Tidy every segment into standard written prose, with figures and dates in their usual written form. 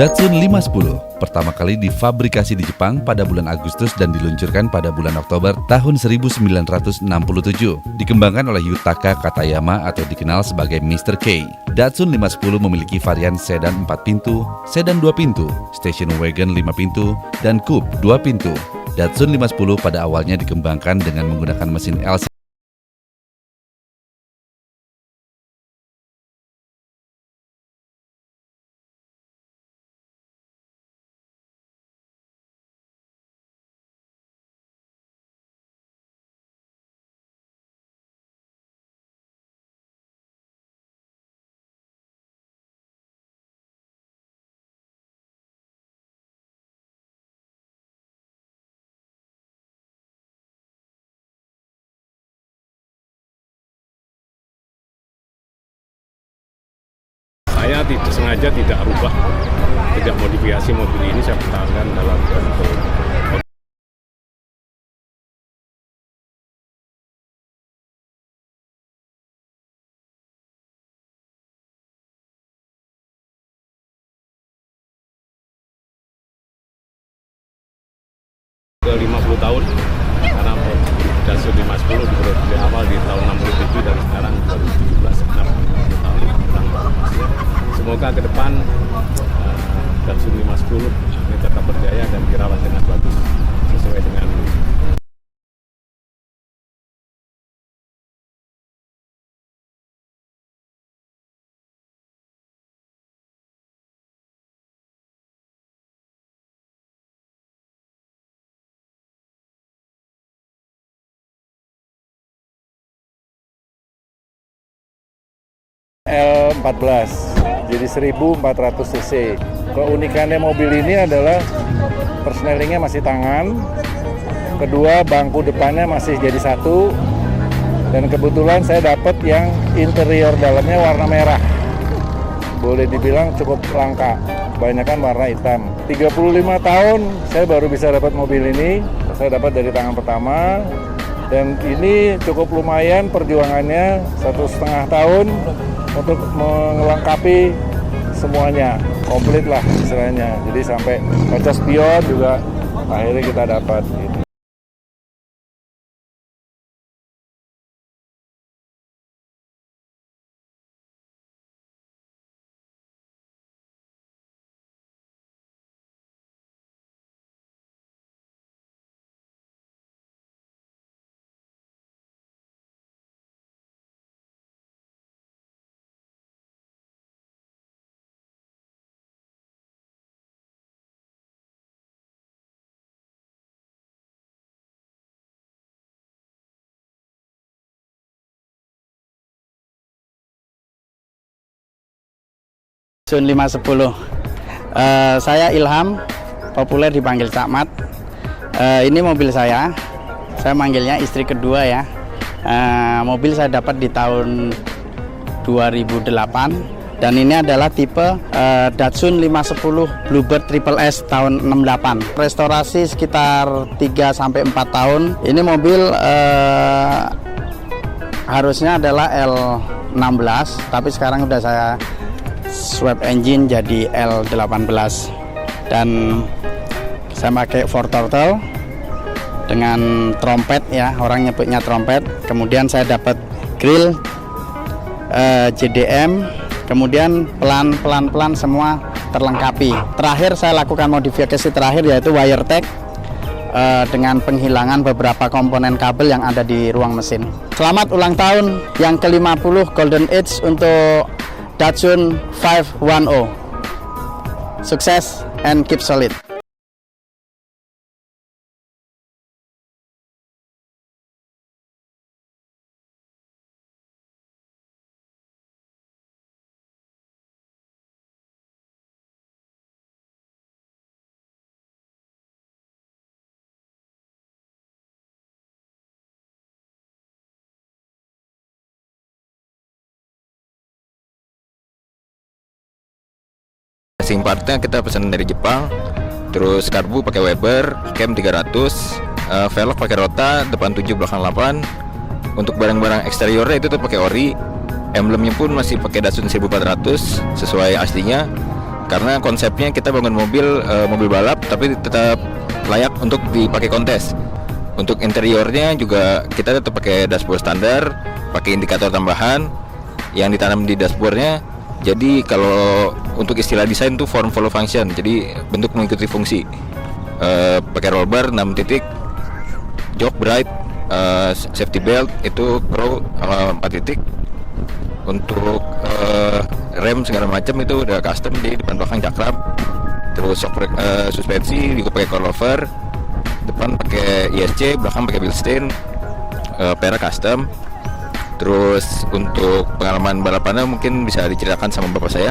Datsun 510 pertama kali difabrikasi di Jepang pada bulan Agustus dan diluncurkan pada bulan Oktober tahun 1967. Dikembangkan oleh Yutaka Katayama atau dikenal sebagai Mr. K. Datsun 510 memiliki varian sedan 4 pintu, sedan 2 pintu, station wagon 5 pintu, dan coupe 2 pintu. Datsun 510 pada awalnya dikembangkan dengan menggunakan mesin LC. Saya sengaja tidak rubah, tidak modifikasi mobil ini, saya pertahankan dalam bentuk ke 50 tahun, karena Datsun 510 diproduksi awal di tahun 67 dan sekarang 2017, 60 tahun kurang masih. Semoga ke depan Datsun 510 ini tetap berjaya dan dirawat dengan bagus sesuai dengan L14, jadi 1400 cc. Keunikannya mobil ini adalah persnelingnya masih tangan, kedua bangku depannya masih jadi satu, dan kebetulan saya dapat yang interior dalamnya warna merah. Boleh dibilang cukup langka, kebanyakan warna hitam. 35 tahun saya baru bisa dapat mobil ini, saya dapat dari tangan pertama. Dan ini cukup lumayan perjuangannya, 1,5 tahun untuk melengkapi semuanya, komplit lah istilahnya. Jadi sampai kaca spion juga akhirnya kita dapat. Gitu. Datsun 510. Saya Ilham, populer dipanggil Cakmat. Ini mobil saya manggilnya istri kedua ya. Mobil saya dapat di tahun 2008 dan ini adalah tipe Datsun 510 Bluebird Triple S tahun 68. Restorasi sekitar 3-4 tahun. Ini mobil harusnya adalah L16, tapi sekarang udah saya swap engine jadi L18 dan saya pakai 4 throttle dengan trompet ya, orang nyebutnya trompet. Kemudian saya dapat grill JDM, kemudian pelan semua terlengkapi. Terakhir saya lakukan modifikasi terakhir yaitu wire tag dengan penghilangan beberapa komponen kabel yang ada di ruang mesin. Selamat ulang tahun yang ke-50 Golden Age untuk Datsun 510. Sukses and keep solid. Racing partnya kita pesan dari Jepang, terus karbu pakai Weber, cam 300, velg pakai Rota, depan 7 belakang 8. Untuk barang-barang eksteriornya itu tuh pakai ori, emblemnya pun masih pakai Datsun 1400 sesuai aslinya. karena konsepnya kita bangun mobil balap tapi tetap layak untuk dipakai kontes. Untuk interiornya juga kita tetap pakai dashboard standar, pakai indikator tambahan yang ditanam di dashboardnya. Jadi kalau untuk istilah desain itu form follow function, jadi bentuk mengikuti fungsi. Pakai roll bar 6 titik, jok bright, safety belt itu pro 4 titik. Untuk rem segala macam itu udah custom di depan belakang cakram. Terus suspensi juga pakai coilover, depan pakai ISC, belakang pakai Bilstein, pera custom. Terus untuk pengalaman balapannya mungkin bisa diceritakan sama bapak saya.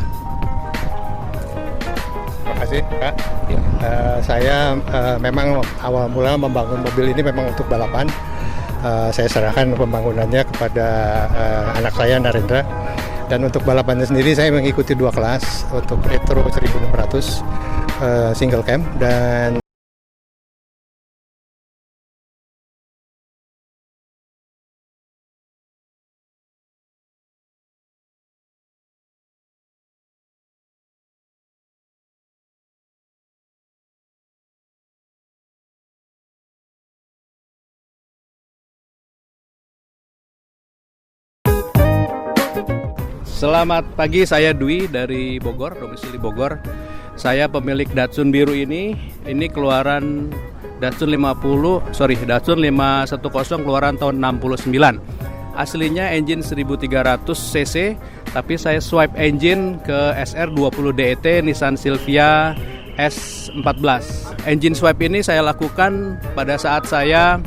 Terima kasih Kak. Ya. Saya memang awal mula membangun mobil ini memang untuk balapan. Saya serahkan pembangunannya kepada anak saya Narendra. Dan untuk balapannya sendiri saya mengikuti 2 kelas, untuk Retro 1600 single cam dan Selamat pagi, saya Dwi dari Bogor, domisili Bogor. Saya pemilik Datsun biru ini keluaran Datsun 510 keluaran tahun 69. Aslinya engine 1300 cc, tapi saya swipe engine ke SR20 DET Nissan Silvia S14. Engine swipe ini saya lakukan pada saat saya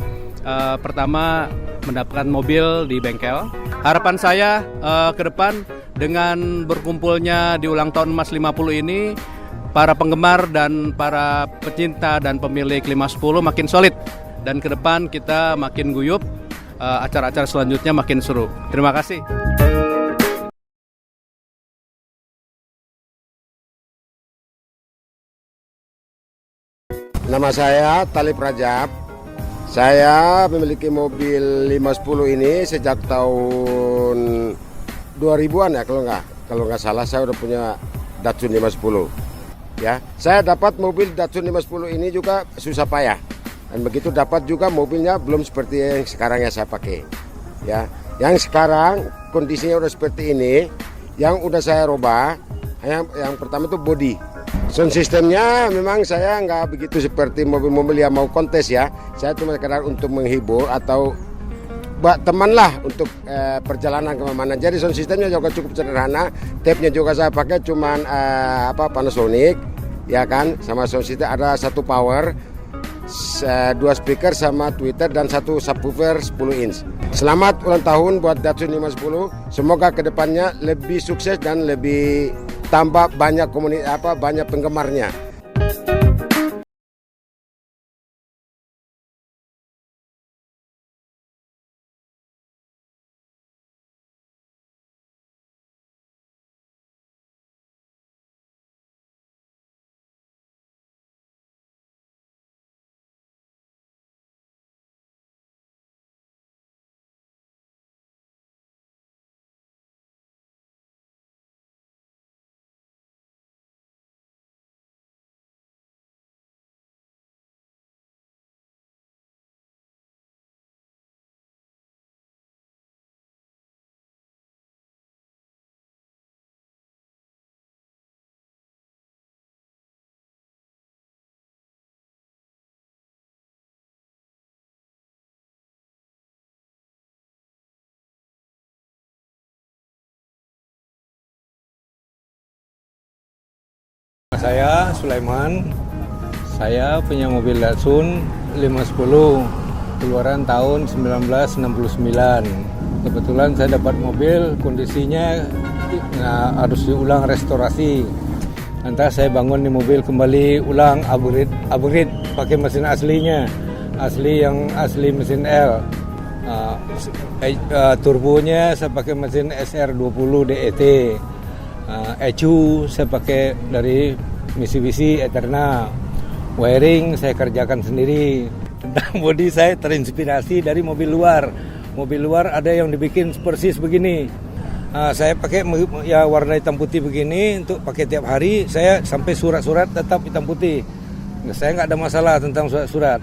pertama mendapatkan mobil di bengkel. Harapan saya ke depan dengan berkumpulnya di ulang tahun Mas 50 ini, para penggemar dan para pecinta dan pemilik 510 makin solid. Dan ke depan kita makin guyup, acara-acara selanjutnya makin seru. Terima kasih. Nama saya Talib Rajab. Saya memiliki mobil 510 ini sejak tahun 2000-an ya, kalau nggak salah saya udah punya Datsun 510. Ya, saya dapat mobil Datsun 510 ini juga susah payah. Dan begitu dapat juga mobilnya belum seperti yang sekarang yang saya pakai. Ya, yang sekarang kondisinya udah seperti ini. Yang udah saya rubah, yang pertama itu body. Sound systemnya memang saya nggak begitu seperti mobil-mobil yang mau kontes ya. Saya cuma sekedar untuk menghibur atau buat teman lah untuk perjalanan kemana-mana. Jadi sound systemnya juga cukup sederhana. Tape-nya juga saya pakai cuman Panasonic, ya kan. Sama sound system ada 1 power, 2 speaker sama tweeter dan 1 subwoofer 10 inch. Selamat ulang tahun buat Datsun 510. Semoga kedepannya lebih sukses dan lebih tambah banyak banyak penggemarnya. Saya Sulaiman, saya punya mobil Datsun 510 keluaran tahun 1969. Kebetulan saya dapat mobil kondisinya harus diulang restorasi. Nanti saya bangun di mobil kembali ulang upgrade pakai mesin aslinya, yang asli mesin L. Turbonya saya pakai mesin SR20 DET. ECU saya pakai dari Mitsubishi Eterna. Wiring saya kerjakan sendiri. Tentang bodi saya terinspirasi dari mobil luar. Mobil luar ada yang dibikin persis begini. Saya pakai ya warna hitam putih begini untuk pakai tiap hari. Saya sampai surat-surat tetap hitam putih. Saya nggak ada masalah tentang surat-surat.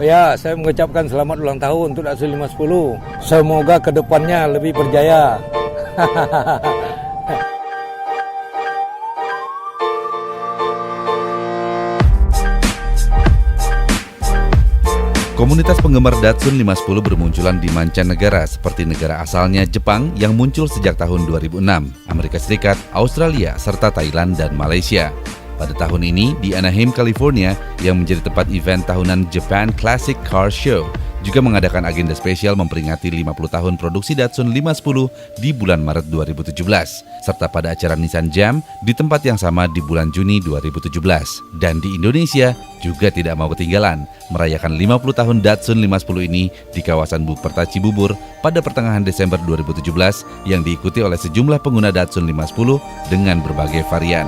Ya, saya mengucapkan selamat ulang tahun untuk Datsun 510. Semoga kedepannya lebih berjaya. Komunitas penggemar Datsun 510 bermunculan di mancanegara seperti negara asalnya Jepang yang muncul sejak tahun 2006, Amerika Serikat, Australia, serta Thailand dan Malaysia. Pada tahun ini di Anaheim, California yang menjadi tempat event tahunan Japan Classic Car Show juga mengadakan agenda spesial memperingati 50 tahun produksi Datsun 510 di bulan Maret 2017, serta pada acara Nissan Jam di tempat yang sama di bulan Juni 2017. Dan di Indonesia juga tidak mau ketinggalan merayakan 50 tahun Datsun 510 ini di kawasan Buperta Cibubur pada pertengahan Desember 2017 yang diikuti oleh sejumlah pengguna Datsun 510 dengan berbagai varian.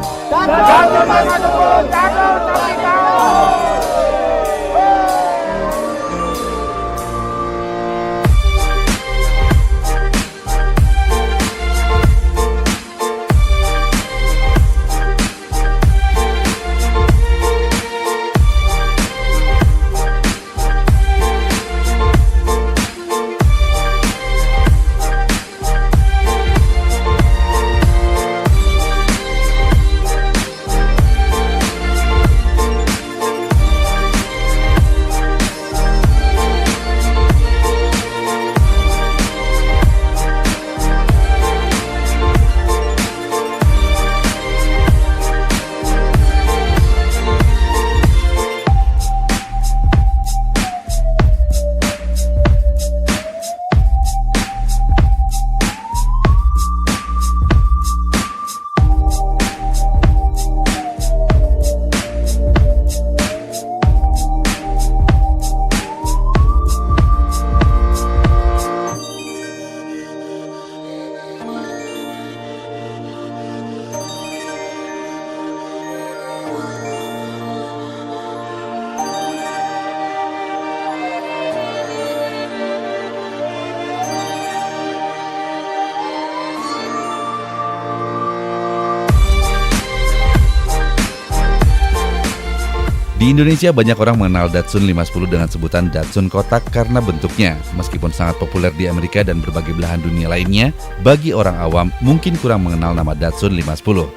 Di Indonesia banyak orang mengenal Datsun 510 dengan sebutan Datsun kotak karena bentuknya. Meskipun sangat populer di Amerika dan berbagai belahan dunia lainnya, bagi orang awam mungkin kurang mengenal nama Datsun 510.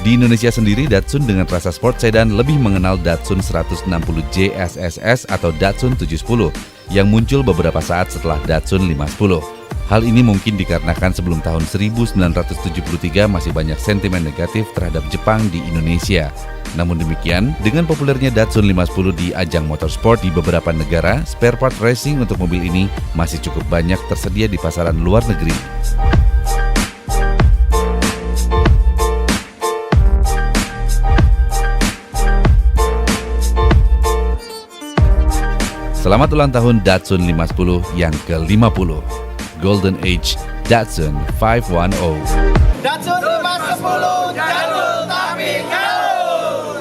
Di Indonesia sendiri, Datsun dengan rasa sport sedan lebih mengenal Datsun 160J SSS atau Datsun 710 yang muncul beberapa saat setelah Datsun 510. Hal ini mungkin dikarenakan sebelum tahun 1973 masih banyak sentimen negatif terhadap Jepang di Indonesia. Namun demikian, dengan populernya Datsun 510 di ajang motorsport di beberapa negara, spare part racing untuk mobil ini masih cukup banyak tersedia di pasaran luar negeri. Selamat ulang tahun Datsun 510 yang ke-50. Golden Age Datsun 510. Datsun 510 jadul tapi gaul.